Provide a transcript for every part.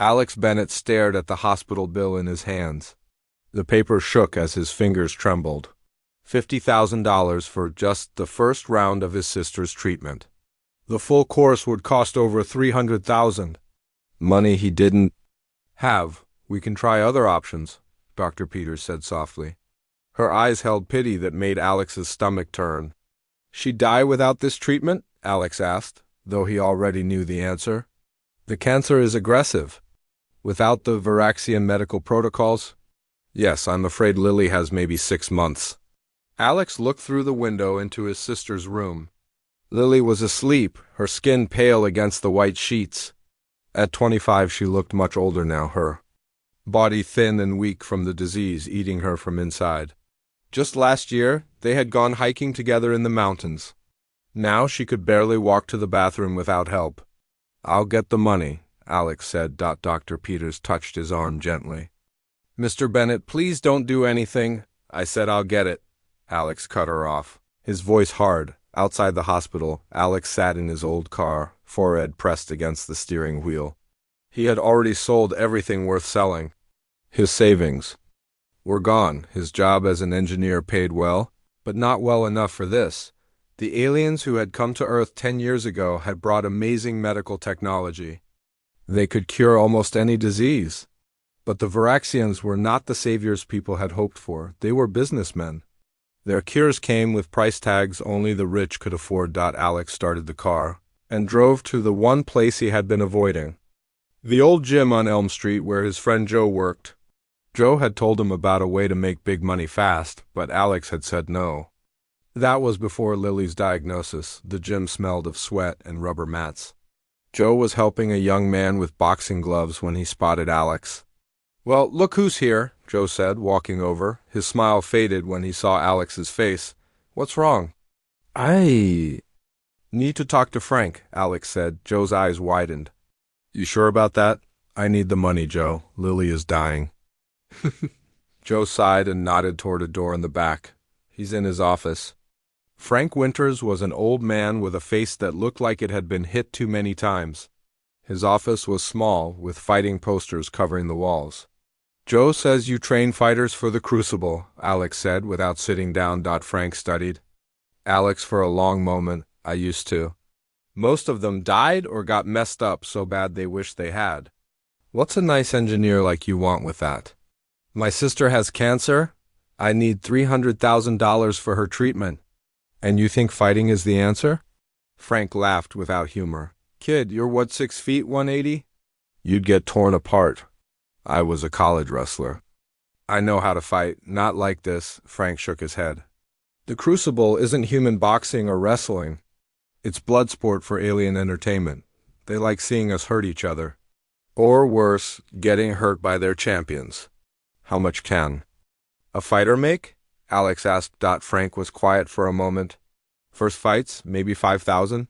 Alex Bennett stared at the hospital bill in his hands. The paper shook as his fingers trembled. $50,000 for just the first round of his sister's treatment. The full course would cost over $300,000. Money he didn't have. We can try other options, Dr. Peters said softly. Her eyes held pity that made Alex's stomach turn. She'd die without this treatment? Alex asked, though he already knew the answer. The cancer is aggressive. Without the Varaxian medical protocols? Yes, I'm afraid Lily has maybe 6 months. Alex looked through the window into his sister's room. Lily was asleep, her skin pale against the white sheets. At 25 she looked much older now, her body thin and weak from the disease eating her from inside. Just last year, they had gone hiking together in the mountains. Now she could barely walk to the bathroom without help. I'll get the money, Alex said. Dr. Peters touched his arm gently. Mr. Bennett, please don't do anything. I said I'll get it. Alex cut her off, his voice hard. Outside the hospital, Alex sat in his old car, forehead pressed against the steering wheel. He had already sold everything worth selling. His savings were gone. His job as an engineer paid well, but not well enough for this. The aliens who had come to Earth 10 years ago had brought amazing medical technology. They could cure almost any disease. But the Varaxians were not the saviors people had hoped for. They were businessmen. Their cures came with price tags only the rich could afford. Alex started the car and drove to the one place he had been avoiding. The old gym on Elm Street where his friend Joe worked. Joe had told him about a way to make big money fast, but Alex had said no. That was before Lily's diagnosis. The gym smelled of sweat and rubber mats. Joe was helping a young man with boxing gloves when he spotted Alex. Well, look who's here, Joe said, walking over. His smile faded when he saw Alex's face. What's wrong? I need to talk to Frank, Alex said. Joe's eyes widened. You sure about that? I need the money, Joe. Lily is dying. Joe sighed and nodded toward a door in the back. He's in his office. Frank Winters was an old man with a face that looked like it had been hit too many times. His office was small, with fighting posters covering the walls. Joe says you train fighters for the Crucible, Alex said without sitting down. Frank studied. Alex, for a long moment, I used to. Most of them died or got messed up so bad they wished they had. What's a nice engineer like you want with that? My sister has cancer. I need $300,000 for her treatment. And you think fighting is the answer? Frank laughed without humor. Kid, you're what, 6 feet, 180? You'd get torn apart. I was a college wrestler. I know how to fight, not like this, Frank shook his head. The Crucible isn't human boxing or wrestling. It's blood sport for alien entertainment. They like seeing us hurt each other. Or worse, getting hurt by their champions. How much can a fighter make? Alex asked. Frank was quiet for a moment. First fights, maybe 5,000.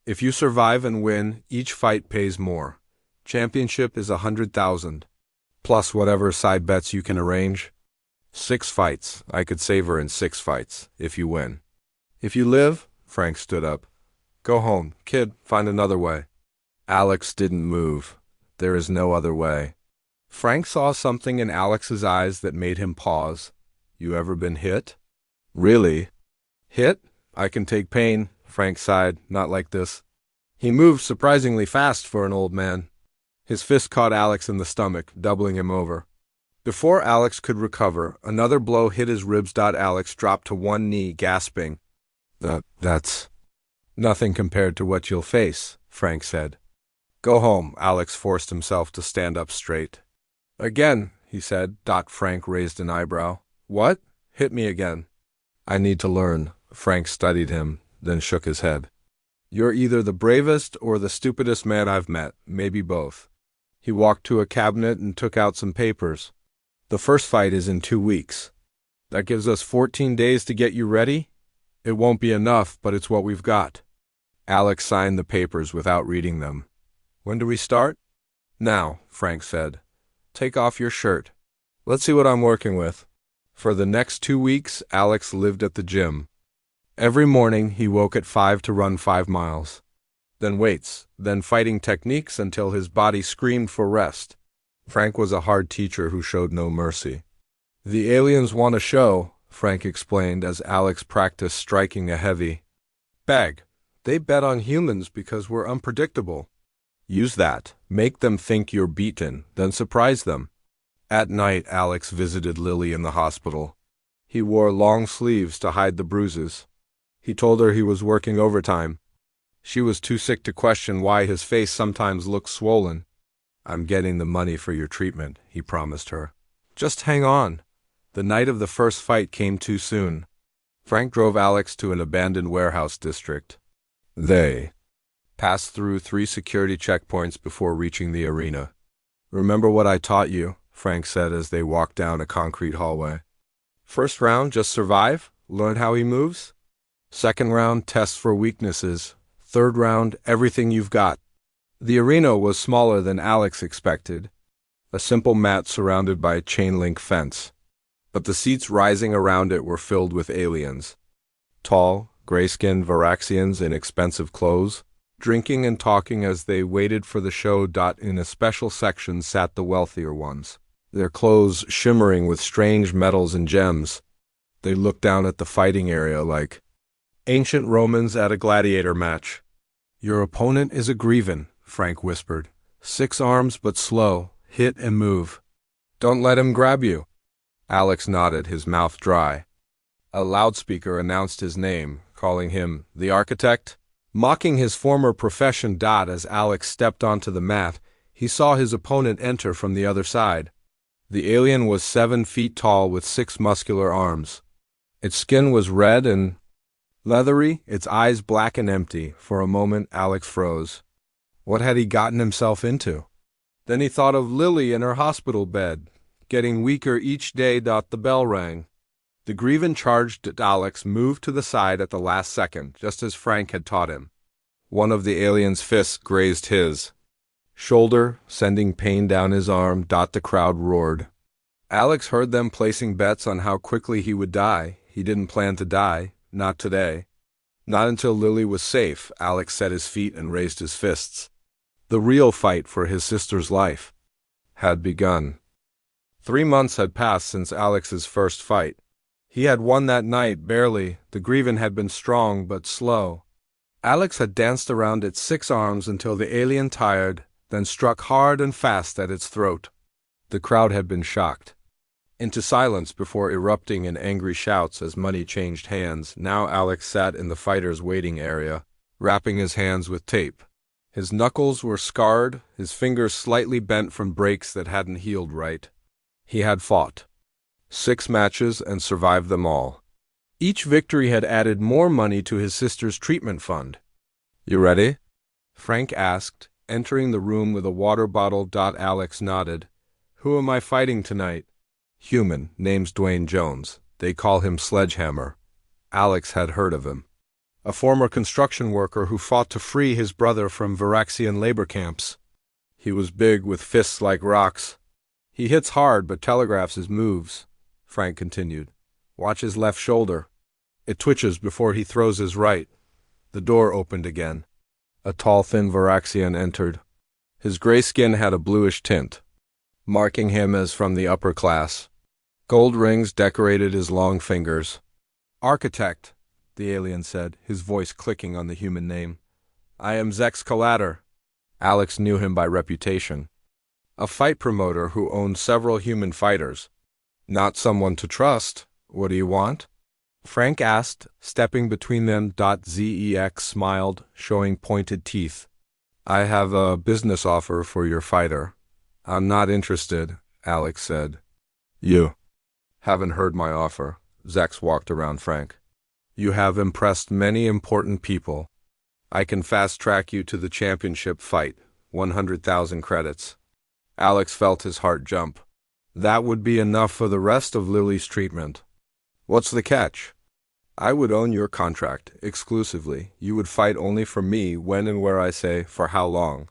If you survive and win, each fight pays more. Championship is 100,000. Plus whatever side bets you can arrange. 6 fights. I could save her in 6 fights, if you win. If you live, Frank stood up. Go home. Kid, find another way. Alex didn't move. There is no other way. Frank saw something in Alex's eyes that made him pause. You ever been hit? Really? Hit? I can take pain, Frank sighed. Not like this. He moved surprisingly fast for an old man. His fist caught Alex in the stomach, doubling him over. Before Alex could recover, another blow hit his ribs. Alex dropped to one knee, gasping. That's nothing compared to what you'll face, Frank said. Go home. Alex forced himself to stand up straight. Again, he said. Frank raised an eyebrow. What? Hit me again. I need to learn. Frank studied him, then shook his head. You're either the bravest or the stupidest man I've met, maybe both. He walked to a cabinet and took out some papers. The first fight is in 2 weeks. That gives us 14 days to get you ready? It won't be enough, but it's what we've got. Alex signed the papers without reading them. When do we start? Now, Frank said. Take off your shirt. Let's see what I'm working with. For the next 2 weeks, Alex lived at the gym. Every morning, he woke at 5 to run 5 miles. then weights, then fighting techniques until his body screamed for rest. Frank was a hard teacher who showed no mercy. "The aliens want a show," Frank explained as Alex practiced striking a heavy bag. "They bet on humans because we're unpredictable. Use that. Make them think you're beaten, then surprise them." At night, Alex visited Lily in the hospital. He wore long sleeves to hide the bruises. He told her he was working overtime. She was too sick to question why his face sometimes looked swollen. "I'm getting the money for your treatment," he promised her. "Just hang on." The night of the first fight came too soon. Frank drove Alex to an abandoned warehouse district. They passed through 3 security checkpoints before reaching the arena. "Remember what I taught you," Frank said as they walked down a concrete hallway. "First round, just survive, learn how he moves. Second round, test for weaknesses. Third round, everything you've got." The arena was smaller than Alex expected, a simple mat surrounded by a chain-link fence. But the seats rising around it were filled with aliens. Tall, gray-skinned Varaxians in expensive clothes, drinking and talking as they waited for the show. In a special section sat the wealthier ones, their clothes shimmering with strange metals and gems. They looked down at the fighting area like ancient Romans at a gladiator match. "Your opponent is a Grievin," Frank whispered. "6 arms but slow, hit and move. Don't let him grab you." Alex nodded, his mouth dry. A loudspeaker announced his name, calling him the Architect. Mocking his former profession. As Alex stepped onto the mat, he saw his opponent enter from the other side. The alien was 7 feet tall with 6 muscular arms. Its skin was red and leathery, its eyes black and empty. For a moment, Alex froze. What had he gotten himself into? Then he thought of Lily in her hospital bed, getting weaker each day. The bell rang. The Grievin charged at Alex, moved to the side at the last second, just as Frank had taught him. One of the alien's fists grazed his shoulder, sending pain down his arm. The crowd roared. Alex heard them placing bets on how quickly he would die. He didn't plan to die, not today. Not until Lily was safe. Alex set his feet and raised his fists. The real fight for his sister's life had begun. 3 months had passed since Alex's first fight. He had won that night, barely. The Grievin had been strong but slow. Alex had danced around its 6 arms until the alien tired, then struck hard and fast at its throat. The crowd had been shocked into silence before erupting in angry shouts as money changed hands. Now Alex sat in the fighter's waiting area, wrapping his hands with tape. His knuckles were scarred, his fingers slightly bent from breaks that hadn't healed right. He had fought 6 matches and survived them all. Each victory had added more money to his sister's treatment fund. "You ready?" Frank asked, entering the room with a water bottle. Alex nodded. "Who am I fighting tonight?" "Human, name's Dwayne Jones. They call him Sledgehammer." Alex had heard of him. A former construction worker who fought to free his brother from Varaxian labor camps. He was big with fists like rocks. "He hits hard but telegraphs his moves," Frank continued. "Watch his left shoulder. It twitches before he throws his right." The door opened again. A tall, thin Varaxian entered. His gray skin had a bluish tint, marking him as from the upper class. Gold rings decorated his long fingers. "Architect," the alien said, his voice clicking on the human name. "I am Zex Calader." Alex knew him by reputation. A fight promoter who owned several human fighters. "Not someone to trust. What do you want?" Frank asked, stepping between them. Zex smiled, showing pointed teeth. "I have a business offer for your fighter." "I'm not interested," Alex said. "You haven't heard my offer." Zex walked around Frank. "You have impressed many important people. I can fast-track you to the championship fight, 100,000 credits. Alex felt his heart jump. That would be enough for the rest of Lily's treatment. "What's the catch?" "I would own your contract, exclusively. You would fight only for me when and where I say, for how long."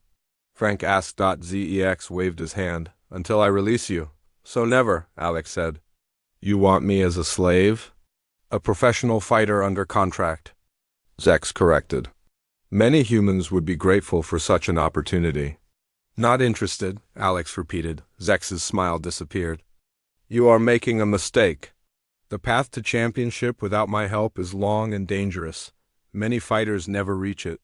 Frank asked. Zex waved his hand. "Until I release you." "So never," Alex said. "You want me as a slave?" "A professional fighter under contract," Zex corrected. Many humans would be grateful for such an opportunity. Not interested, Alex repeated. Zex's smile disappeared. You are making a mistake. The path to championship without my help is long and dangerous. Many fighters never reach it.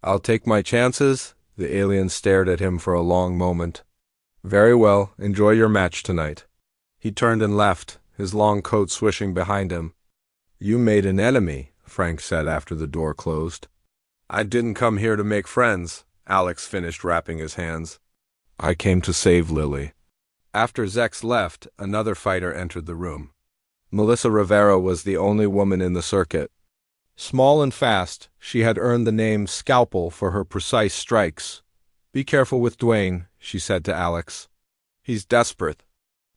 I'll take my chances. The alien stared at him for a long moment. Very well, enjoy your match tonight. He turned and left, his long coat swishing behind him. You made an enemy, Frank said after the door closed. I didn't come here to make friends, Alex finished wrapping his hands. I came to save Lily. After Zex left, another fighter entered the room. Melissa Rivera was the only woman in the circuit. Small and fast, she had earned the name Scalpel for her precise strikes. Be careful with Dwayne, she said to Alex. He's desperate.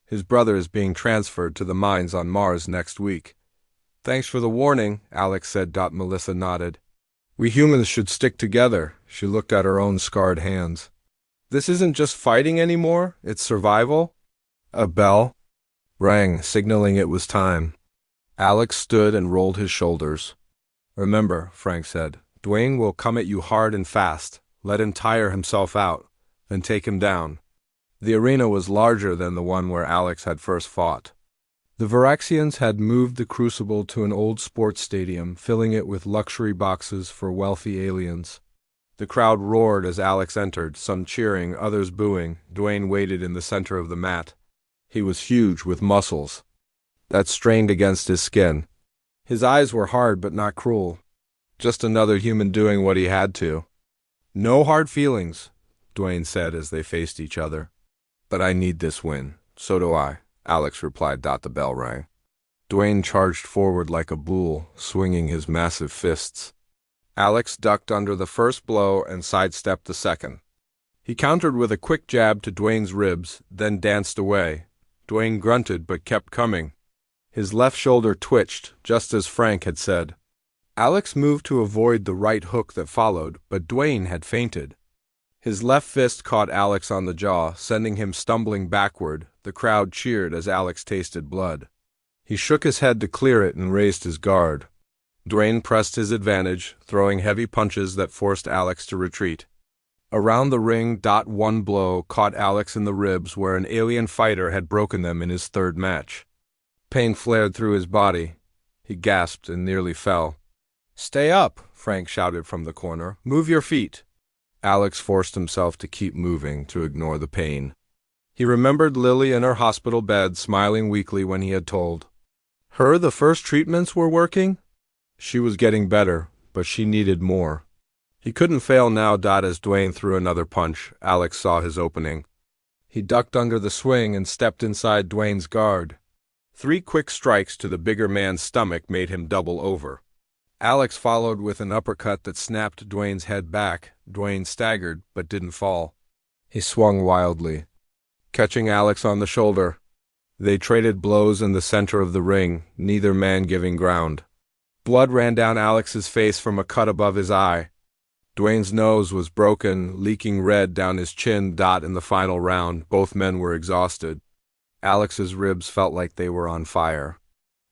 His brother is being transferred to the mines on Mars next week. Thanks for the warning, Alex said. Melissa nodded. We humans should stick together. She looked at her own scarred hands. This isn't just fighting anymore, it's survival. A bell rang, signaling it was time. Alex stood and rolled his shoulders. Remember, Frank said, Dwayne will come at you hard and fast. Let him tire himself out, then take him down. The arena was larger than the one where Alex had first fought. The Viraxians had moved the crucible to an old sports stadium, filling it with luxury boxes for wealthy aliens. The crowd roared as Alex entered, some cheering, others booing. Dwayne waited in the center of the mat. He was huge, with muscles that strained against his skin. His eyes were hard but not cruel. Just another human doing what he had to. No hard feelings, Dwayne said as they faced each other. But I need this win. So do I, Alex replied. The bell rang. Dwayne charged forward like a bull, swinging his massive fists. Alex ducked under the first blow and sidestepped the second. He countered with a quick jab to Dwayne's ribs, then danced away. Dwayne grunted but kept coming. His left shoulder twitched, just as Frank had said. Alex moved to avoid the right hook that followed, but Dwayne had feinted. His left fist caught Alex on the jaw, sending him stumbling backward. The crowd cheered as Alex tasted blood. He shook his head to clear it and raised his guard. Dwayne pressed his advantage, throwing heavy punches that forced Alex to retreat. Around the ring, one blow caught Alex in the ribs where an alien fighter had broken them in his third match. Pain flared through his body. He gasped and nearly fell. Stay up, Frank shouted from the corner. Move your feet. Alex forced himself to keep moving, to ignore the pain. He remembered Lily in her hospital bed, smiling weakly when he had told her the first treatments were working. She was getting better, but she needed more. He couldn't fail now. As Dwayne threw another punch, Alex saw his opening. He ducked under the swing and stepped inside Dwayne's guard. 3 quick strikes to the bigger man's stomach made him double over. Alex followed with an uppercut that snapped Dwayne's head back. Dwayne staggered, but didn't fall. He swung wildly, catching Alex on the shoulder. They traded blows in the center of the ring, neither man giving ground. Blood ran down Alex's face from a cut above his eye. Dwayne's nose was broken, leaking red down his chin. In the final round, both men were exhausted. Alex's ribs felt like they were on fire.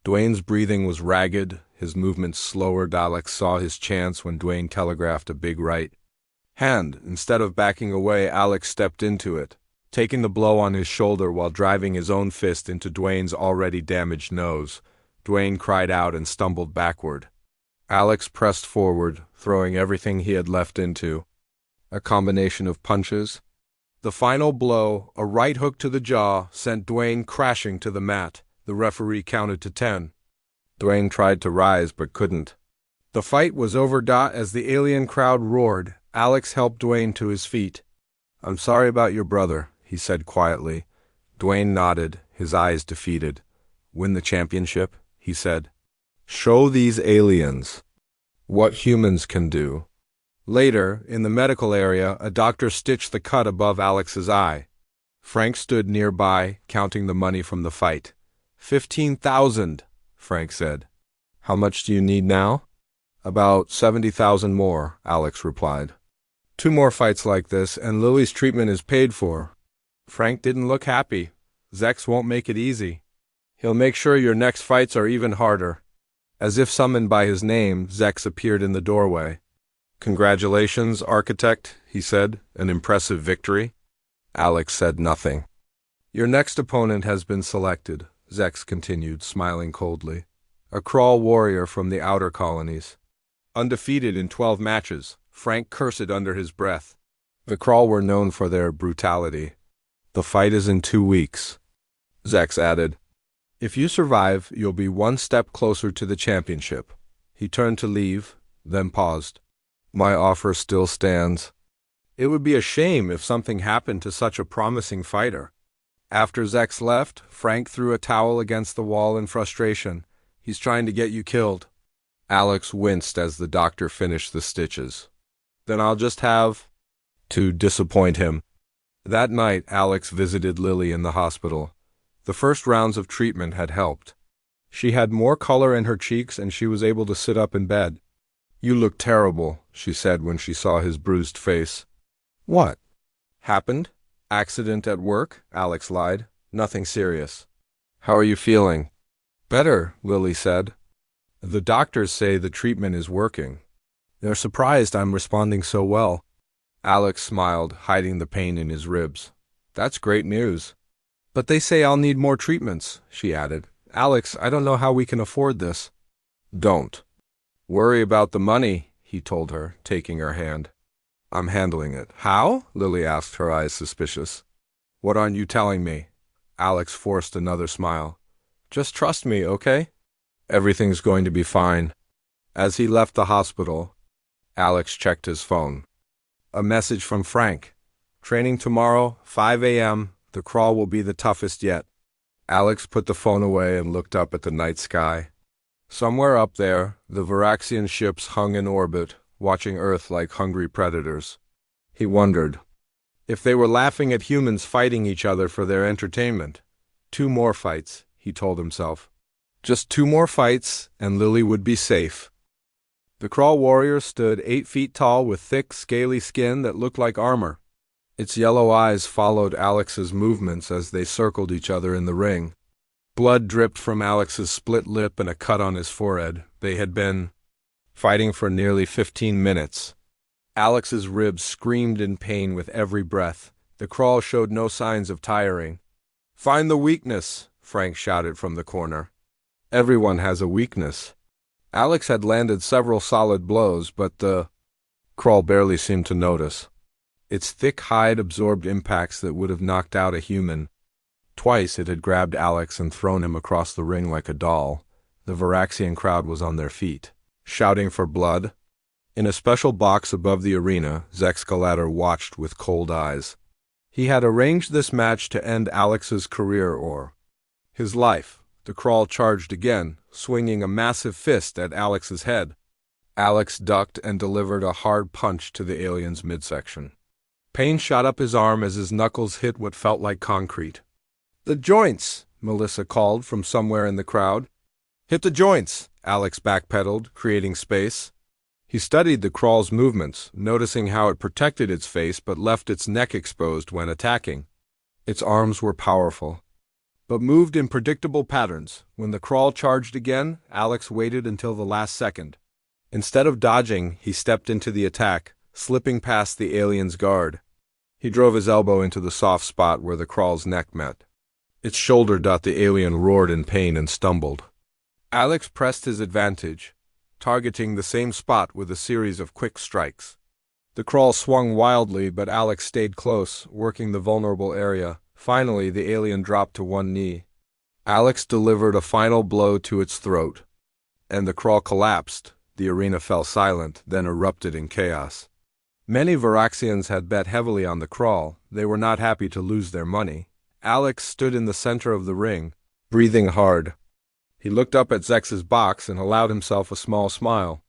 Dwayne's breathing was ragged, his movements slower. Alex saw his chance when Dwayne telegraphed a big right hand. Instead of backing away, Alex stepped into it, taking the blow on his shoulder while driving his own fist into Dwayne's already damaged nose. Dwayne cried out and stumbled backward. Alex pressed forward, throwing everything he had left into a combination of punches. The final blow, a right hook to the jaw, sent Dwayne crashing to the mat. The referee counted to 10. Dwayne tried to rise but couldn't. The fight was over. As the alien crowd roared, Alex helped Dwayne to his feet. I'm sorry about your brother, he said quietly. Dwayne nodded, his eyes defeated. Win the championship, he said. Show these aliens what humans can do. Later, in the medical area, a doctor stitched the cut above Alex's eye. Frank stood nearby, counting the money from the fight. 15,000, Frank said. How much do you need now? About 70,000 more, Alex replied. 2 more fights like this, and Lily's treatment is paid for. Frank didn't look happy. Zex won't make it easy. He'll make sure your next fights are even harder. As if summoned by his name, Zex appeared in the doorway. Congratulations, architect, he said. An impressive victory. Alex said nothing. Your next opponent has been selected, Zex continued, smiling coldly. A crawl warrior from the outer colonies. Undefeated in 12 matches, Frank cursed under his breath. The crawl were known for their brutality. The fight is in 2 weeks. Zex added, if you survive, you'll be 1 step closer to the championship. He turned to leave, then paused. My offer still stands. It would be a shame if something happened to such a promising fighter. After Zex left, Frank threw a towel against the wall in frustration. He's trying to get you killed. Alex winced as the doctor finished the stitches. Then I'll just have to disappoint him. That night, Alex visited Lily in the hospital. The first rounds of treatment had helped. She had more color in her cheeks and she was able to sit up in bed. You look terrible, she said when she saw his bruised face. What? Happened? Accident at work? Alex lied. Nothing serious. How are you feeling? Better, Lily said. The doctors say the treatment is working. They're surprised I'm responding so well. Alex smiled, hiding the pain in his ribs. That's great news. But they say I'll need more treatments, she added. Alex, I don't know how we can afford this. Don't worry about the money, he told her, taking her hand. I'm handling it. How? Lily asked, her eyes suspicious. What aren't you telling me? Alex forced another smile. Just trust me, okay? Everything's going to be fine. As he left the hospital, Alex checked his phone. A message from Frank. Training tomorrow, 5 a.m. The crawl will be the toughest yet. Alex put the phone away and looked up at the night sky. Somewhere up there, the Varaxian ships hung in orbit, watching Earth like hungry predators. He wondered if they were laughing at humans fighting each other for their entertainment. 2 more fights, he told himself. Just 2 more fights, and Lily would be safe. The crawl warrior stood 8 feet tall with thick, scaly skin that looked like armor. Its yellow eyes followed Alex's movements as they circled each other in the ring. Blood dripped from Alex's split lip and a cut on his forehead. They had been fighting for nearly 15 minutes. Alex's ribs screamed in pain with every breath. The crawl showed no signs of tiring. Find the weakness, Frank shouted from the corner. Everyone has a weakness. Alex had landed several solid blows, but the crawl barely seemed to notice. Its thick hide absorbed impacts that would have knocked out a human. Twice it had grabbed Alex and thrown him across the ring like a doll. The Varaxian crowd was on their feet, shouting for blood. In a special box above the arena, Zex watched with cold eyes. He had arranged this match to end Alex's career or his life. The crawl charged again, swinging a massive fist at Alex's head. Alex ducked and delivered a hard punch to the alien's midsection. Pain shot up his arm as his knuckles hit what felt like concrete. The joints, Melissa called from somewhere in the crowd. Hit the joints, Alex backpedaled, creating space. He studied the crawl's movements, noticing how it protected its face but left its neck exposed when attacking. Its arms were powerful, but moved in predictable patterns. When the crawl charged again, Alex waited until the last second. Instead of dodging, he stepped into the attack, slipping past the alien's guard. He drove his elbow into the soft spot where the crawl's neck met. Its shoulder. The alien roared in pain and stumbled. Alex pressed his advantage, targeting the same spot with a series of quick strikes. The crawl swung wildly, but Alex stayed close, working the vulnerable area. Finally, the alien dropped to one knee. Alex delivered a final blow to its throat, and the crawl collapsed. The arena fell silent, then erupted in chaos. Many Varaxians had bet heavily on the crawl. They were not happy to lose their money. Alex stood in the center of the ring, breathing hard. He looked up at Zex's box and allowed himself a small smile.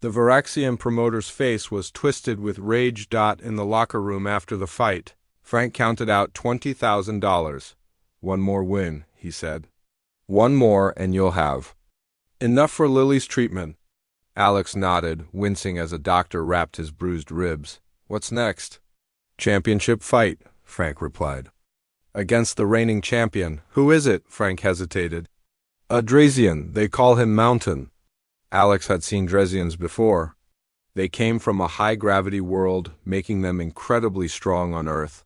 The Varaxian promoter's face was twisted with rage. In the locker room after the fight, Frank counted out $20,000. One more win, he said. One more and you'll have enough for Lily's treatment. Alex nodded, wincing as a doctor wrapped his bruised ribs. What's next? Championship fight, Frank replied. Against the reigning champion. Who is it? Frank hesitated. A Drazian. They call him Mountain. Alex had seen Drazians before. They came from a high-gravity world, making them incredibly strong on Earth.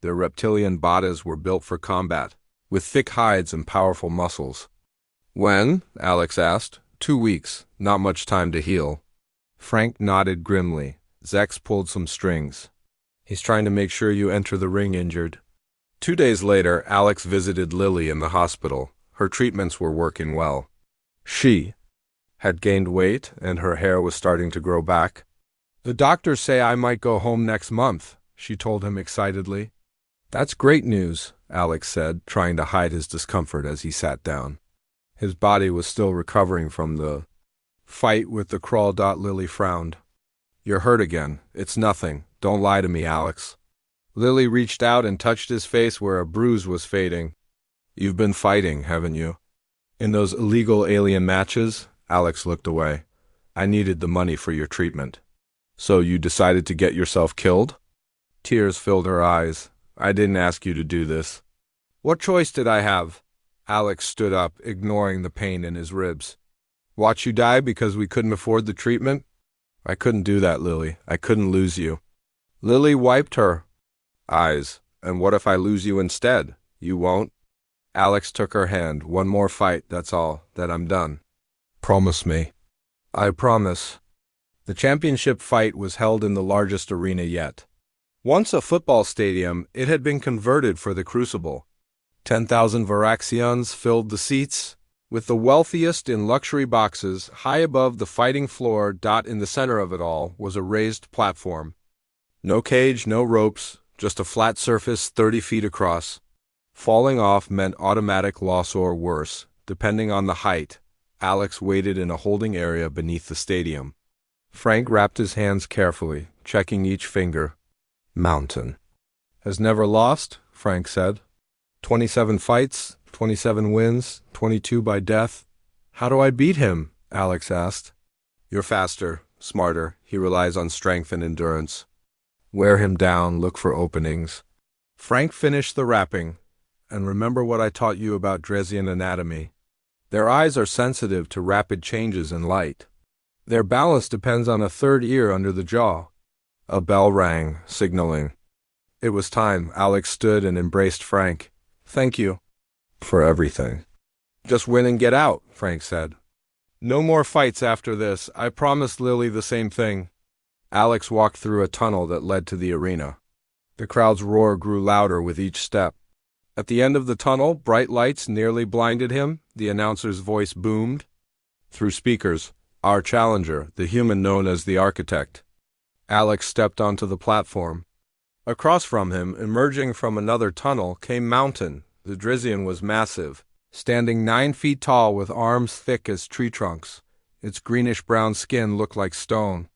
Their reptilian bodies were built for combat, with thick hides and powerful muscles. When? Alex asked. 2 weeks, not much time to heal. Frank nodded grimly. Zex pulled some strings. He's trying to make sure you enter the ring injured. 2 days later, Alex visited Lily in the hospital. Her treatments were working well. She had gained weight, and her hair was starting to grow back. The doctors say I might go home next month, she told him excitedly. That's great news, Alex said, trying to hide his discomfort as he sat down. His body was still recovering from the fight with the crawl. Lily frowned. You're hurt again. It's nothing. Don't lie to me, Alex. Lily reached out and touched his face where a bruise was fading. You've been fighting, haven't you? In those illegal alien matches? Alex looked away. I needed the money for your treatment. So you decided to get yourself killed? Tears filled her eyes. I didn't ask you to do this. What choice did I have? Alex stood up, ignoring the pain in his ribs. Watch you die because we couldn't afford the treatment? I couldn't do that, Lily. I couldn't lose you. Lily wiped her eyes. And what if I lose you instead? You won't? Alex took her hand. One more fight, that's all. Then I'm done. Promise me. I promise. The championship fight was held in the largest arena yet. Once a football stadium, it had been converted for the Crucible. 10,000 Varaxians filled the seats, with the wealthiest in luxury boxes high above the fighting floor. In the center of it all was a raised platform. No cage, no ropes, just a flat surface 30 feet across. Falling off meant automatic loss or worse, depending on the height. Alex waited in a holding area beneath the stadium. Frank wrapped his hands carefully, checking each finger. Mountain. Has never lost, Frank said. 27 fights, 27 wins, 22 by death. How do I beat him? Alex asked. You're faster, smarter. He relies on strength and endurance. Wear him down, look for openings. Frank finished the wrapping. And remember what I taught you about Dresian anatomy. Their eyes are sensitive to rapid changes in light. Their balance depends on a third ear under the jaw. A bell rang, signaling. It was time. Alex stood and embraced Frank. Thank you. For everything. Just win and get out, Frank said. No more fights after this. I promised Lily the same thing. Alex walked through a tunnel that led to the arena. The crowd's roar grew louder with each step. At the end of the tunnel, bright lights nearly blinded him. The announcer's voice boomed. Through speakers, our challenger, the human known as the Architect. Alex stepped onto the platform. Across from him, emerging from another tunnel, came Mountain. The Dresian was massive, standing 9 feet tall with arms thick as tree trunks. Its greenish-brown skin looked like stone.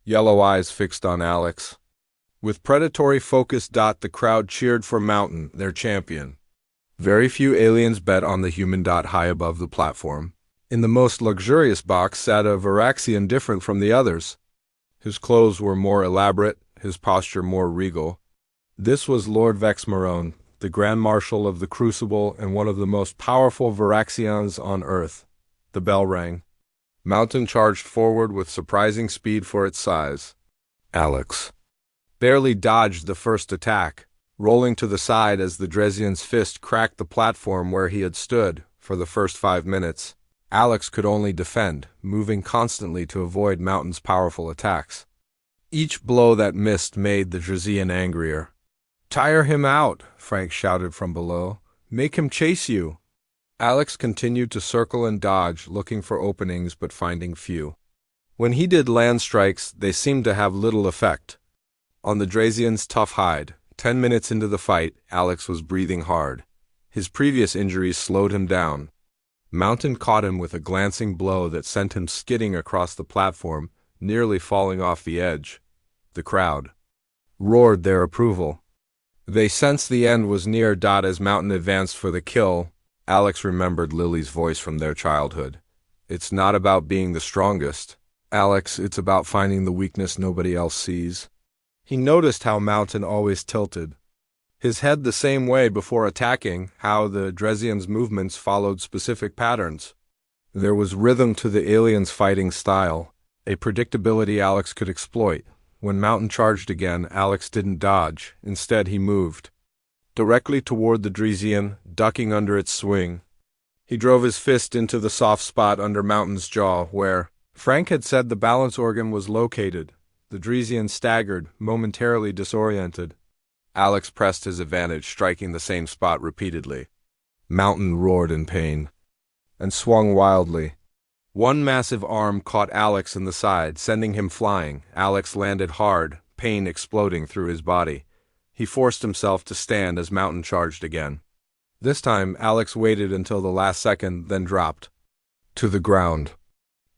Yellow eyes fixed on Alex. With predatory focus. The crowd cheered for Mountain, their champion. Very few aliens bet on the human. High above the platform. In the most luxurious box sat a Varaxian different from the others. His clothes were more elaborate, his posture more regal. This was Lord Vexmarone, the Grand Marshal of the Crucible and one of the most powerful Varaxians on Earth. The bell rang. Mountain charged forward with surprising speed for its size. Alex barely dodged the first attack, rolling to the side as the Dresian's fist cracked the platform where he had stood. For the first 5 minutes, Alex could only defend, moving constantly to avoid Mountain's powerful attacks. Each blow that missed made the Dresian angrier. Tire him out, Frank shouted from below. Make him chase you. Alex continued to circle and dodge, looking for openings but finding few. When he did land strikes, they seemed to have little effect. On the Dresian's tough hide, 10 minutes into the fight, Alex was breathing hard. His previous injuries slowed him down. Mountain caught him with a glancing blow that sent him skidding across the platform, nearly falling off the edge. The crowd roared their approval. They sensed the end was near. As Mountain advanced for the kill, Alex remembered Lily's voice from their childhood. It's not about being the strongest, Alex, it's about finding the weakness nobody else sees. He noticed how Mountain always tilted his head the same way before attacking, how the Dresian's movements followed specific patterns. There was rhythm to the alien's fighting style, a predictability Alex could exploit. When Mountain charged again, Alex didn't dodge. Instead, he moved directly toward the Dresian, ducking under its swing. He drove his fist into the soft spot under Mountain's jaw, where Frank had said the balance organ was located. The Dresian staggered, momentarily disoriented. Alex pressed his advantage, striking the same spot repeatedly. Mountain roared in pain and swung wildly. One massive arm caught Alex in the side, sending him flying. Alex landed hard, pain exploding through his body. He forced himself to stand as Mountain charged again. This time, Alex waited until the last second, then dropped to the ground.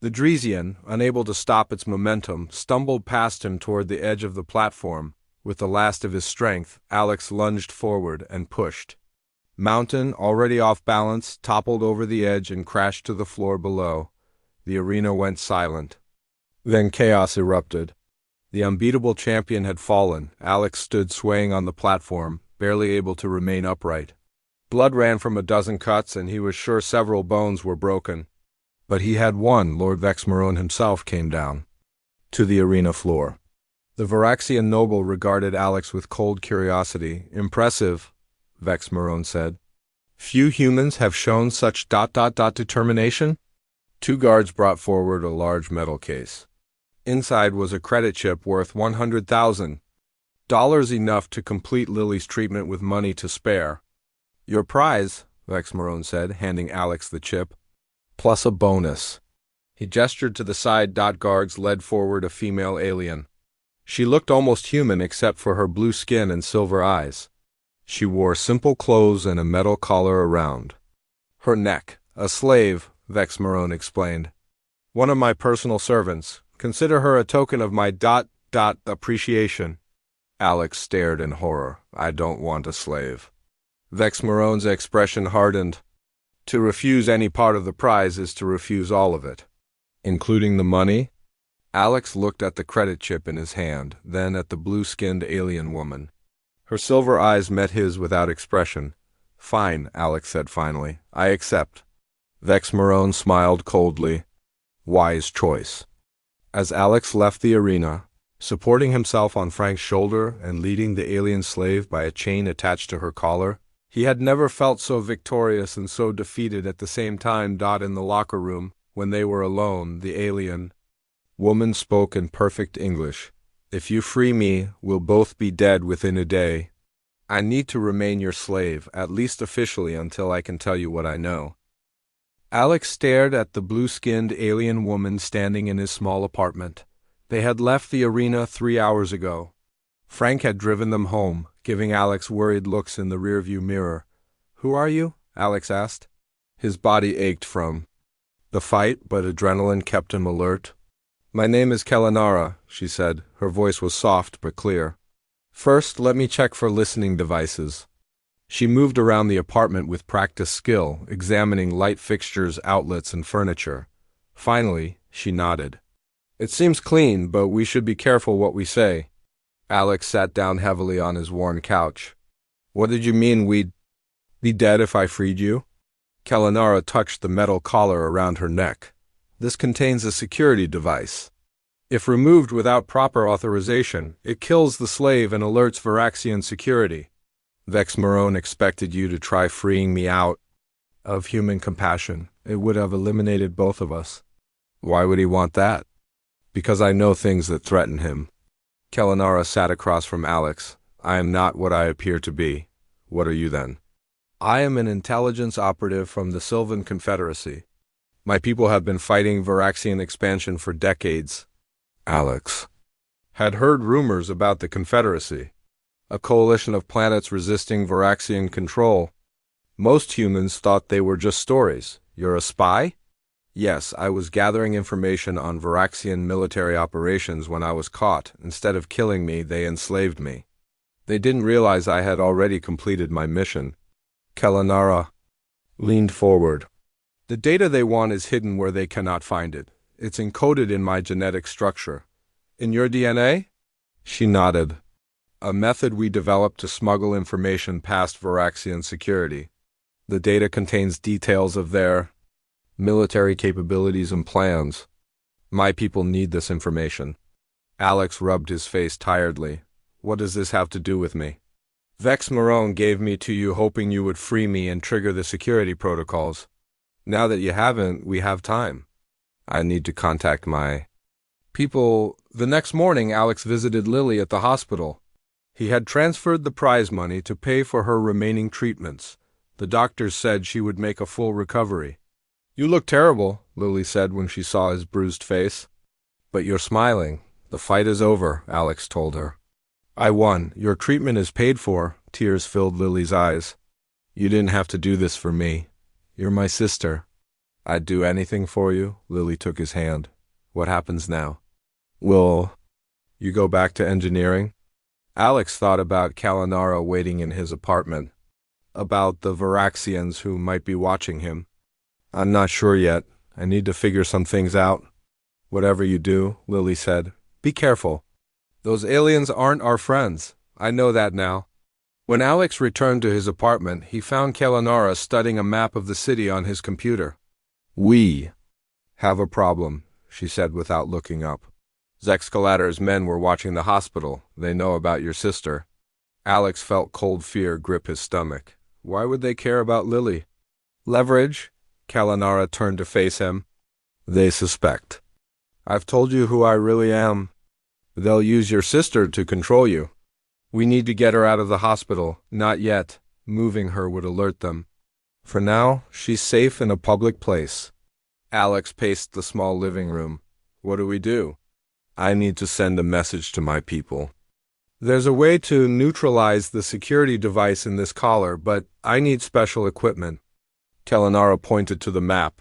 The Dresian, unable to stop its momentum, stumbled past him toward the edge of the platform. With the last of his strength, Alex lunged forward and pushed. Mountain, already off balance, toppled over the edge and crashed to the floor below. The arena went silent. Then chaos erupted. The unbeatable champion had fallen. Alex stood swaying on the platform, barely able to remain upright. Blood ran from a dozen cuts, and he was sure several bones were broken. But he had won. Lord Vexmarone himself came down to the arena floor. The Varaxian noble regarded Alex with cold curiosity. Impressive, Vexmarone said. Few humans have shown such determination. Two guards brought forward a large metal case. Inside was a credit chip worth $100,000, enough to complete Lily's treatment with money to spare. Your prize, Vexmarone said, handing Alex the chip, plus a bonus. He gestured to the side. Guards led forward a female alien. She looked almost human except for her blue skin and silver eyes. She wore simple clothes and a metal collar around her neck. A slave, Vexmarone explained. One of my personal servants. Consider her a token of my appreciation. Alex stared in horror. I don't want a slave. Vexmarone's expression hardened. To refuse any part of the prize is to refuse all of it. Including the money? Alex looked at the credit chip in his hand, then at the blue-skinned alien woman. Her silver eyes met his without expression. Fine, Alex said finally. I accept. Vexmarone smiled coldly. Wise choice. As Alex left the arena, supporting himself on Frank's shoulder and leading the alien slave by a chain attached to her collar, he had never felt so victorious and so defeated at the same time. In the locker room, when they were alone, the alien woman spoke in perfect English. If you free me, we'll both be dead within a day. I need to remain your slave, at least officially, until I can tell you what I know. Alex stared at the blue-skinned alien woman standing in his small apartment. They had left the arena 3 hours ago. Frank had driven them home, giving Alex worried looks in the rearview mirror. Who are you? Alex asked. His body ached from the fight, but adrenaline kept him alert. My name is Kellanara, she said. Her voice was soft but clear. First, let me check for listening devices. She moved around the apartment with practiced skill, examining light fixtures, outlets, and furniture. Finally, she nodded. It seems clean, but we should be careful what we say. Alex sat down heavily on his worn couch. What did you mean we'd be dead if I freed you? Kellanara touched the metal collar around her neck. This contains a security device. If removed without proper authorization, it kills the slave and alerts Varaxian security. Vexmarone expected you to try freeing me out of human compassion. It would have eliminated both of us. Why would he want that? Because I know things that threaten him. Kellanara sat across from Alex. I am not what I appear to be. What are you then? I am an intelligence operative from the Sylvan Confederacy. My people have been fighting Varaxian expansion for decades. Alex had heard rumors about the Confederacy, a coalition of planets resisting Varaxian control. Most humans thought they were just stories. You're a spy? Yes, I was gathering information on Varaxian military operations when I was caught. Instead of killing me, they enslaved me. They didn't realize I had already completed my mission. Kellanara leaned forward. The data they want is hidden where they cannot find it. It's encoded in my genetic structure. In your DNA? She nodded. A method we developed to smuggle information past Varaxian security. The data contains details of their military capabilities and plans. My people need this information. Alex rubbed his face tiredly. What does this have to do with me? Vex Marone gave me to you hoping you would free me and trigger the security protocols. Now that you haven't, we have time. I need to contact my people. The next morning, Alex visited Lily at the hospital. He had transferred the prize money to pay for her remaining treatments. The doctors said she would make a full recovery. You look terrible, Lily said when she saw his bruised face. But you're smiling. The fight is over, Alex told her. I won. Your treatment is paid for. Tears filled Lily's eyes. You didn't have to do this for me. You're my sister. I'd do anything for you. Lily took his hand. What happens now? Will you go back to engineering? Alex thought about Kalanara waiting in his apartment, about the Varaxians who might be watching him. I'm not sure yet. I need to figure some things out. Whatever you do, Lily said, be careful. Those aliens aren't our friends. I know that now. When Alex returned to his apartment, he found Kalanara studying a map of the city on his computer. We have a problem, she said without looking up. Zexcalator's men were watching the hospital. They know about your sister. Alex felt cold fear grip his stomach. Why would they care about Lily? Leverage? Kalanara turned to face him. They suspect. I've told you who I really am. They'll use your sister to control you. We need to get her out of the hospital. Not yet. Moving her would alert them. For now, she's safe in a public place. Alex paced the small living room. What do we do? I need to send a message to my people. There's a way to neutralize the security device in this collar, but I need special equipment. Kalanara pointed to the map.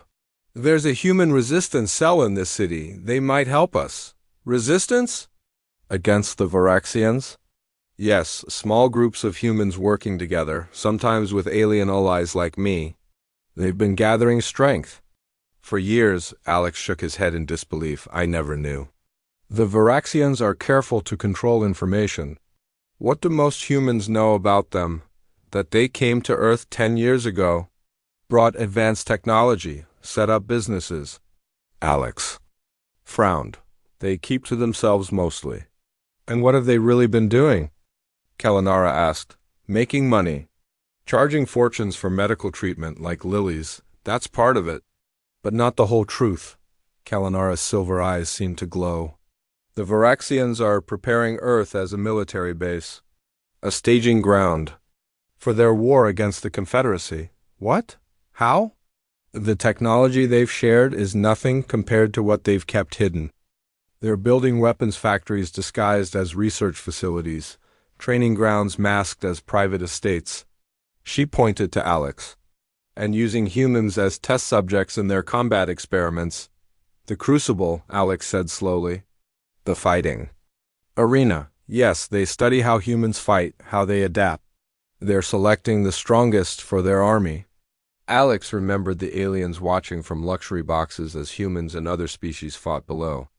There's a human resistance cell in this city. They might help us. Resistance? Against the Varaxians? Yes, small groups of humans working together, sometimes with alien allies like me. They've been gathering strength. For years, Alex shook his head in disbelief. I never knew. The Varaxians are careful to control information. What do most humans know about them? That they came to Earth 10 years ago, brought advanced technology, set up businesses. Alex frowned. They keep to themselves mostly. And what have they really been doing? Kalanara asked. Making money. Charging fortunes for medical treatment like Lily's. That's part of it. But not the whole truth. Kalanara's silver eyes seemed to glow. The Varaxians are preparing Earth as a military base. A staging ground. For their war against the Confederacy. What? How? The technology they've shared is nothing compared to what they've kept hidden. They're building weapons factories disguised as research facilities, training grounds masked as private estates. She pointed to Alex. And using humans as test subjects in their combat experiments. The Crucible, Alex said slowly. The fighting arena. Yes, they study how humans fight, how they adapt. They're selecting the strongest for their army. Alex remembered the aliens watching from luxury boxes as humans and other species fought below.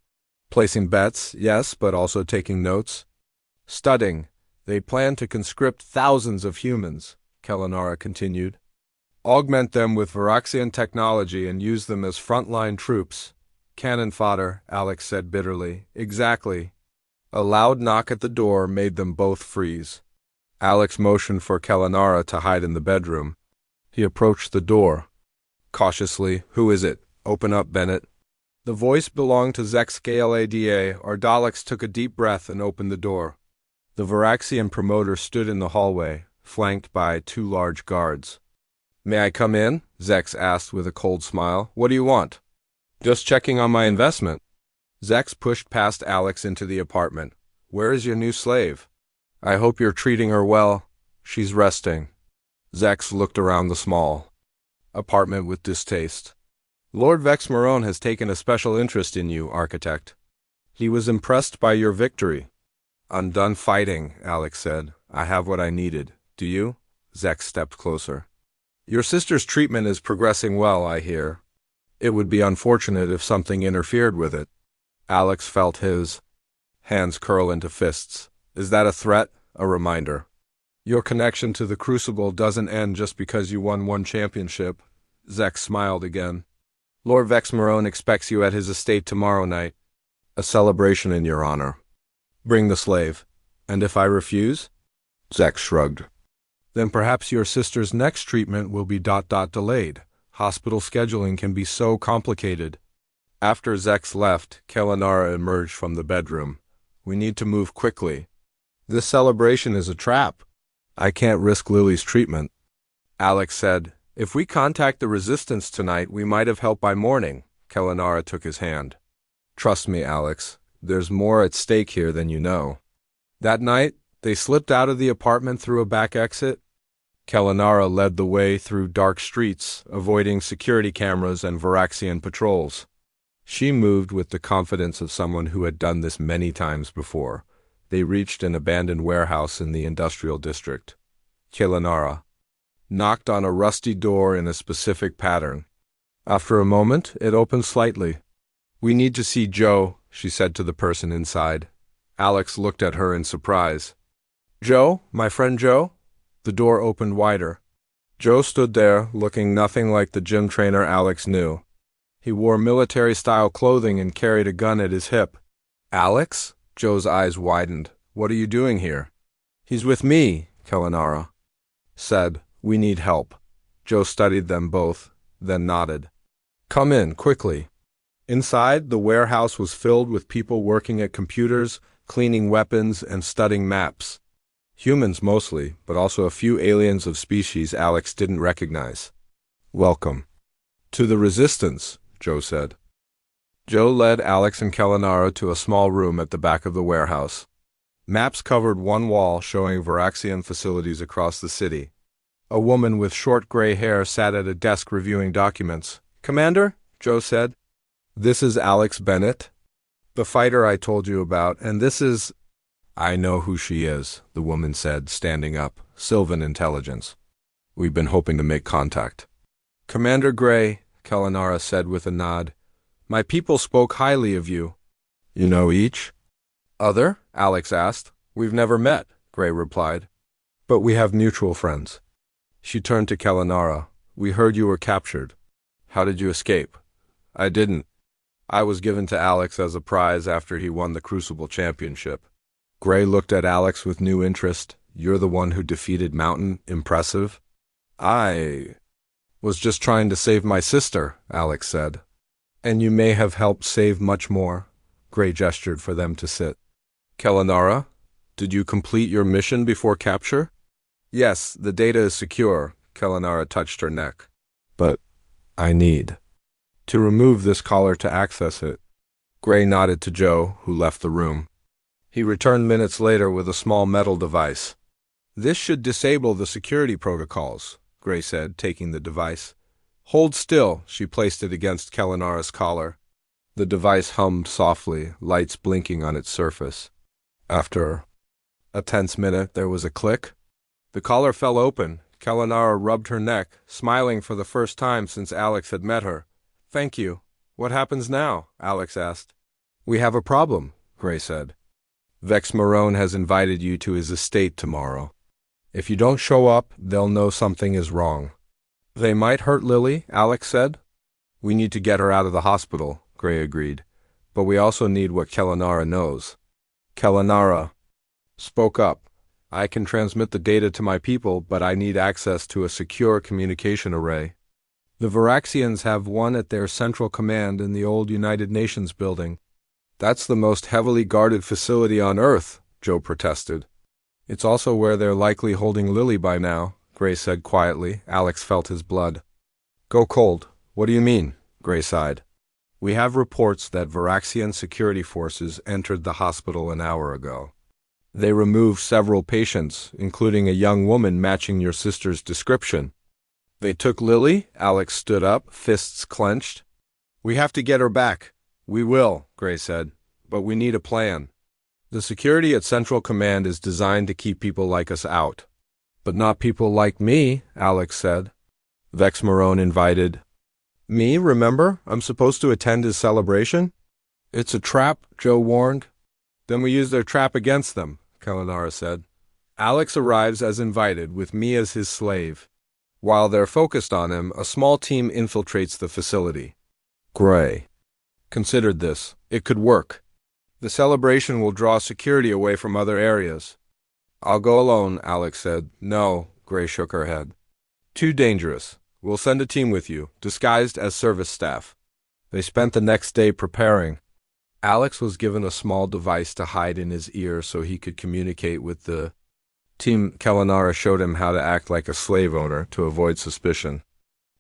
Placing bets, yes, but also taking notes. Studying. They plan to conscript thousands of humans, Kalanara continued. Augment them with Varaxian technology and use them as frontline troops. Cannon fodder, Alex said bitterly. Exactly. A loud knock at the door made them both freeze. Alex motioned for Kalanara to hide in the bedroom. He approached the door. Cautiously, who is it? Open up, Bennett. The voice belonged to Zexcalada. Ardalix took a deep breath and opened the door. The Varaxian promoter stood in the hallway, flanked by 2 large guards. May I come in? Zex asked with a cold smile. What do you want? Just checking on my investment. Zex pushed past Alex into the apartment. Where is your new slave? I hope you're treating her well. She's resting. Zex looked around the small apartment with distaste. Lord Vex Marone has taken a special interest in you, Architect. He was impressed by your victory. I'm done fighting, Alex said. I have what I needed. Do you? Zex stepped closer. Your sister's treatment is progressing well, I hear. It would be unfortunate if something interfered with it. Alex felt his hands curl into fists. Is that a threat? A reminder. Your connection to the Crucible doesn't end just because you won one championship. Zex smiled again. Lord Vexmarone expects you at his estate tomorrow night. A celebration in your honor. Bring the slave. And if I refuse? Zex shrugged. Then perhaps your sister's next treatment will be delayed. Hospital scheduling can be so complicated. After Zex left, Kellanara emerged from the bedroom. We need to move quickly. This celebration is a trap. I can't risk Lily's treatment. Alex said, If we contact the resistance tonight, we might have help by morning. Kellanara took his hand. Trust me, Alex. There's more at stake here than you know. That night, they slipped out of the apartment through a back exit. Kellanara led the way through dark streets, avoiding security cameras and Varaxian patrols. She moved with the confidence of someone who had done this many times before. They reached an abandoned warehouse in the industrial district. Kellanara knocked on a rusty door in a specific pattern. After a moment, it opened slightly. We need to see Joe, she said to the person inside. Alex looked at her in surprise. Joe? My friend Joe? The door opened wider. Joe stood there, looking nothing like the gym trainer Alex knew. He wore military-style clothing and carried a gun at his hip. Alex? Joe's eyes widened. What are you doing here? He's with me, Kellanara said. We need help. Joe studied them both, then nodded. Come in, quickly. Inside, the warehouse was filled with people working at computers, cleaning weapons, and studying maps. Humans mostly, but also a few aliens of species Alex didn't recognize. Welcome. To the resistance, Joe said. Joe led Alex and Kellanara to a small room at the back of the warehouse. Maps covered one wall showing Varaxian facilities across the city. A woman with short gray hair sat at a desk reviewing documents. Commander, Joe said. This is Alex Bennett, the fighter I told you about, and this is... I know who she is, the woman said, standing up. Sylvan Intelligence. We've been hoping to make contact. Commander Gray, Kellanara said with a nod. My people spoke highly of you. You know each other? Alex asked. We've never met, Gray replied. But we have mutual friends. She turned to Kellanara. We heard you were captured. How did you escape? I didn't. I was given to Alex as a prize after he won the Crucible Championship. Gray looked at Alex with new interest. You're the one who defeated Mountain? Impressive. I was just trying to save my sister, Alex said. And you may have helped save much more. Gray gestured for them to sit. Kellanara, did you complete your mission before capture? Yes, the data is secure. Kellanara touched her neck. But I need to remove this collar to access it. Gray nodded to Joe, who left the room. He returned minutes later with a small metal device. This should disable the security protocols, Gray said, taking the device. Hold still, she placed it against Kellanara's collar. The device hummed softly, lights blinking on its surface. After a tense minute, there was a click. The collar fell open. Kellanara rubbed her neck, smiling for the first time since Alex had met her. Thank you. What happens now? Alex asked. We have a problem, Gray said. Vexmarone has invited you to his estate tomorrow. If you don't show up, they'll know something is wrong. They might hurt Lily, Alex said. We need to get her out of the hospital, Gray agreed. But we also need what Kellanara knows. Kellanara spoke up. I can transmit the data to my people, but I need access to a secure communication array. The Varaxians have one at their central command in the old United Nations building. That's the most heavily guarded facility on Earth, Joe protested. It's also where they're likely holding Lily by now, Gray said quietly. Alex felt his blood. Go cold. What do you mean? Gray sighed. We have reports that Varaxian security forces entered the hospital an hour ago. They removed several patients, including a young woman matching your sister's description. They took Lily? Alex stood up, fists clenched. We have to get her back. We will, Gray said, but we need a plan. The security at Central Command is designed to keep people like us out. But not people like me, Alex said. Vexmarone invited. Me, remember? I'm supposed to attend his celebration? It's a trap, Joe warned. Then we use their trap against them, Kellanara said. Alex arrives as invited, with me as his slave. While they're focused on him, a small team infiltrates the facility. Gray considered this. It could work. The celebration will draw security away from other areas. I'll go alone, Alex said. No, Gray shook her head. Too dangerous. We'll send a team with you, disguised as service staff. They spent the next day preparing. Alex was given a small device to hide in his ear so he could communicate with the team. Kalanara showed him how to act like a slave owner to avoid suspicion.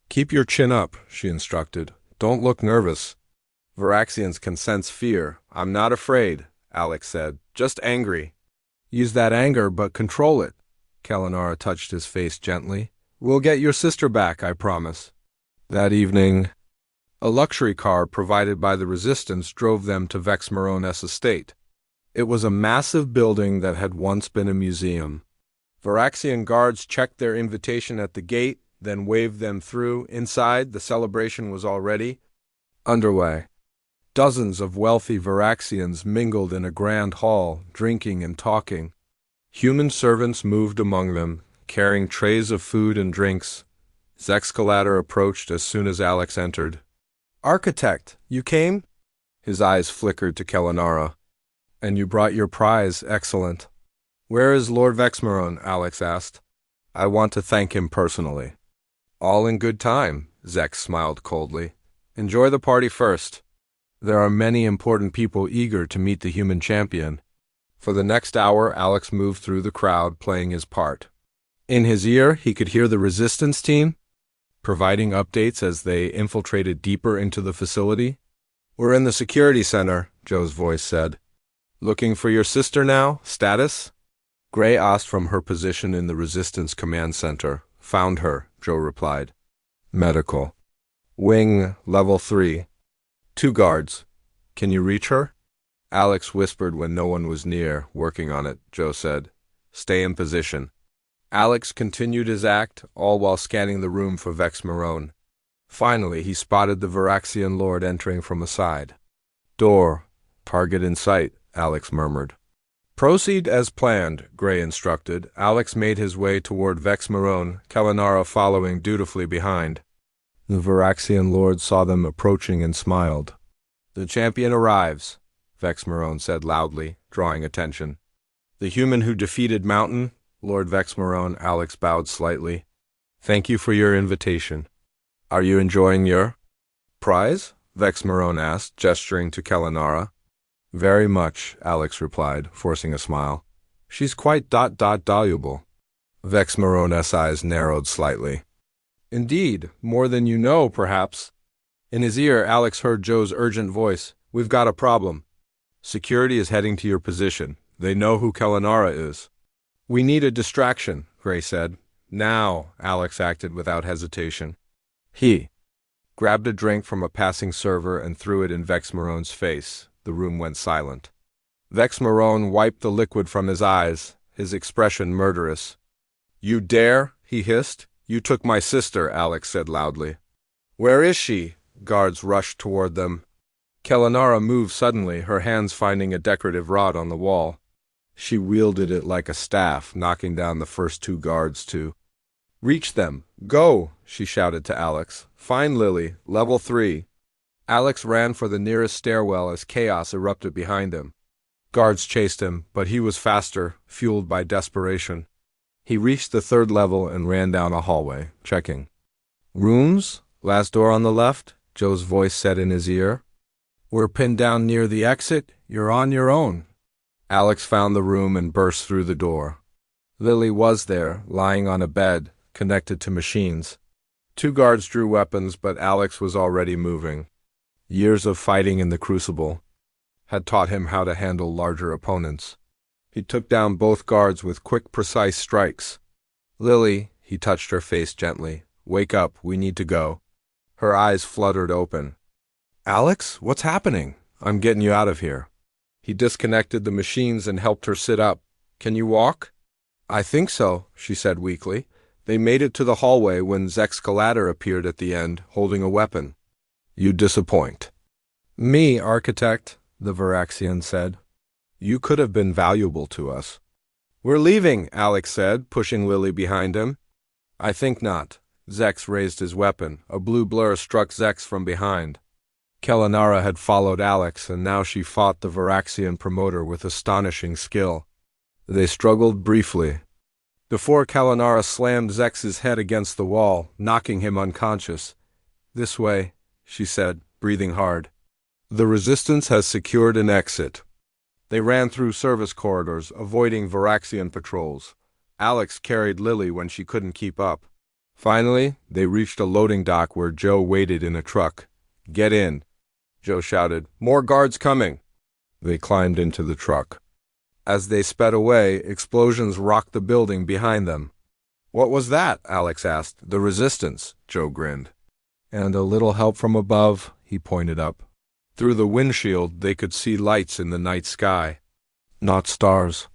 Keep your chin up, she instructed. Don't look nervous. Varaxians can sense fear. I'm not afraid, Alex said. Just angry. Use that anger, but control it. Kalanara touched his face gently. We'll get your sister back, I promise. That evening, a luxury car provided by the Resistance drove them to Vex Marones' estate. It was a massive building that had once been a museum. Varaxian guards checked their invitation at the gate, then waved them through. Inside, the celebration was already underway. Dozens of wealthy Varaxians mingled in a grand hall, drinking and talking. Human servants moved among them, carrying trays of food and drinks. Zexcalator approached as soon as Alex entered. Architect, you came? His eyes flickered to Kalanara. And you brought your prize, excellent. Where is Lord Vexmaron? Alex asked. I want to thank him personally. All in good time, Zex smiled coldly. Enjoy the party first. There are many important people eager to meet the human champion. For the next hour, Alex moved through the crowd, playing his part. In his ear, he could hear the Resistance team, providing updates as they infiltrated deeper into the facility. We're in the security center, Joe's voice said. Looking for your sister now? Status? Gray asked from her position in the Resistance command center. Found her, Joe replied. Medical. Wing, level 3. 2 guards. Can you reach her? Alex whispered when no one was near. Working on it, Joe said. Stay in position. Alex continued his act, all while scanning the room for Vex Marone. Finally, he spotted the Varaxian lord entering from a side. Door. Target in sight, Alex murmured. Proceed as planned, Gray instructed. Alex made his way toward Vex Marone, Kalanara following dutifully behind. The Varaxian lord saw them approaching and smiled. The champion arrives, Vex Marone said loudly, drawing attention. The human who defeated Mountain, Lord Vex Marone. Alex bowed slightly. Thank you for your invitation. Are you enjoying your prize? Vex Marone asked, gesturing to Kalanara. Very much, Alex replied, forcing a smile. She's quite valuable. Vex Marone's eyes narrowed slightly. Indeed, more than you know, perhaps. In his ear, Alex heard Joe's urgent voice. We've got a problem. Security is heading to your position. They know who Kalanara is. We need a distraction, Gray said. Now, Alex acted without hesitation. He grabbed a drink from a passing server and threw it in Vex Marone's face. The room went silent. Vex Marone wiped the liquid from his eyes, his expression murderous. You dare? He hissed. You took my sister, Alex said loudly. Where is she? Guards rushed toward them. Kalanara moved suddenly, her hands finding a decorative rod on the wall. She wielded it like a staff, knocking down the first 2 guards too. Reach them. Go, she shouted to Alex. Find Lily, level 3. Alex ran for the nearest stairwell as chaos erupted behind him. Guards chased him, but he was faster, fueled by desperation. He reached the 3rd level and ran down a hallway, checking. Rooms? Last door on the left? Joe's voice said in his ear. We're pinned down near the exit. You're on your own. Alex found the room and burst through the door. Lily was there, lying on a bed, connected to machines. 2 guards drew weapons, but Alex was already moving. Years of fighting in the Crucible had taught him how to handle larger opponents. He took down both guards with quick, precise strikes. Lily, he touched her face gently. Wake up, we need to go. Her eyes fluttered open. Alex, what's happening? I'm getting you out of here. He disconnected the machines and helped her sit up. Can you walk? I think so, she said weakly. They made it to the hallway when Zexcalator appeared at the end, holding a weapon. You disappoint. Me, Architect, the Varaxian said. You could have been valuable to us. We're leaving, Alex said, pushing Lily behind him. I think not. Zex raised his weapon. A blue blur struck Zex from behind. Kellanara had followed Alex, and now she fought the Varaxian promoter with astonishing skill. They struggled briefly, before Kellanara slammed Zex's head against the wall, knocking him unconscious. "This way," she said, breathing hard. "The resistance has secured an exit." They ran through service corridors, avoiding Varaxian patrols. Alex carried Lily when she couldn't keep up. Finally, they reached a loading dock where Joe waited in a truck. "Get in," Joe shouted. "More guards coming." They climbed into the truck. As they sped away, explosions rocked the building behind them. "What was that?" Alex asked. "The resistance," Joe grinned. "And a little help from above," he pointed up. Through the windshield, they could see lights in the night sky. Not stars,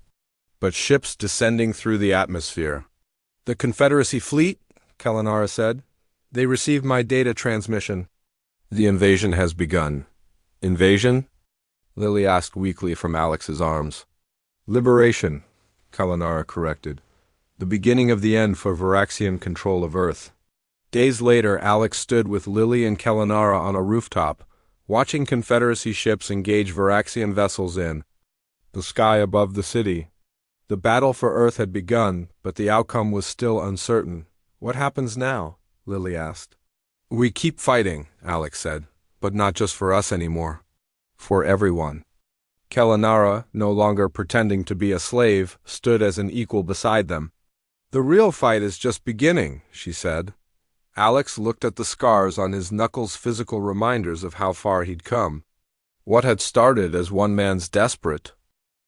but ships descending through the atmosphere. "The Confederacy fleet," Kellanara said. "They received my data transmission." "The invasion has begun." "Invasion?" Lily asked weakly from Alex's arms. "Liberation," Kellanara corrected. "The beginning of the end for Varaxian control of Earth." Days later, Alex stood with Lily and Kellanara on a rooftop, watching Confederacy ships engage Varaxian vessels in the sky above the city. The battle for Earth had begun, but the outcome was still uncertain. "What happens now?" Lily asked. "We keep fighting," Alex said, "but not just for us anymore. For everyone." Kellanara, no longer pretending to be a slave, stood as an equal beside them. "The real fight is just beginning," she said. Alex looked at the scars on his knuckles, physical reminders of how far he'd come. What had started as one man's desperate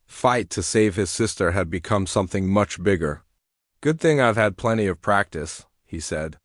fight to save his sister had become something much bigger. "Good thing I've had plenty of practice," he said.